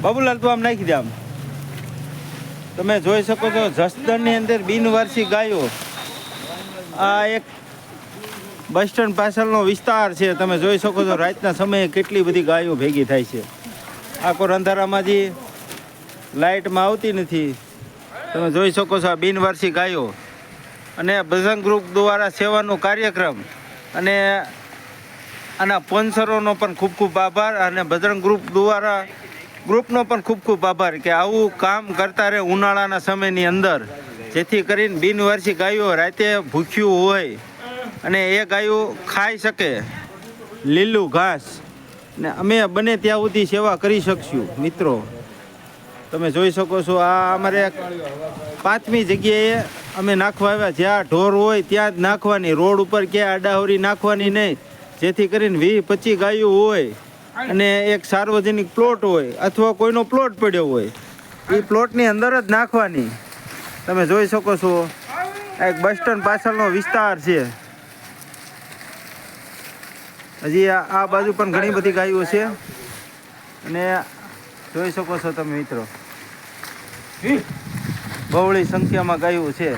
બાબુલાલ તું આમ નાખી દે. આમ તમે જોઈ શકો છો જસદણની અંદર બિનવારસી ગાયો. આ એક બસ સ્ટેન્ડ પાછળનો વિસ્તાર છે. તમે જોઈ શકો છો રાતના સમયે કેટલી બધી ગાયો ભેગી થાય છે. આખો અંધારામાં જે લાઇટમાં આવતી નથી. તમે જોઈ શકો છો આ બિનવારસી ગાયો અને બજરંગ ગ્રુપ દ્વારા સેવાનો કાર્યક્રમ અને આના સ્પોન્સરોનો પણ ખૂબ ખૂબ આભાર અને બજરંગ ગ્રુપ દ્વારા ગ્રુપનો પણ ખૂબ ખૂબ આભાર કે આવું કામ કરતા રહે ઉનાળાના સમયની અંદર, જેથી કરીને બિનવારસી ગાયો રાતે ભૂખ્યું હોય અને એ ગાયો ખાઈ શકે લીલું ઘાસ, ને અમે બને ત્યાં સુધી સેવા કરી શકશું. મિત્રો તમે જોઈ શકો છો આ અમારે 5મી જગ્યાએ અમે નાખવા આવ્યા. જ્યાં ઢોર હોય ત્યાં જ નાખવાની, રોડ ઉપર ક્યાં આડાહોરી નાખવાની નહીં, જેથી કરીને 20-25 ગાયો હોય અને એક સાર્વજનિક પ્લોટ હોય અથવા કોઈનો પ્લોટ પડ્યો હોય એ પ્લોટની અંદર જ નાખવાની. તમે જોઈ શકો છો એક બસ સ્ટેન્ડ પાછળનો વિસ્તાર છે. હજી આ બાજુ પણ ઘણી બધી ગાયો છે અને જોઈ શકો છો તમે મિત્રો બહોળી સંખ્યામાં ગાયો છે.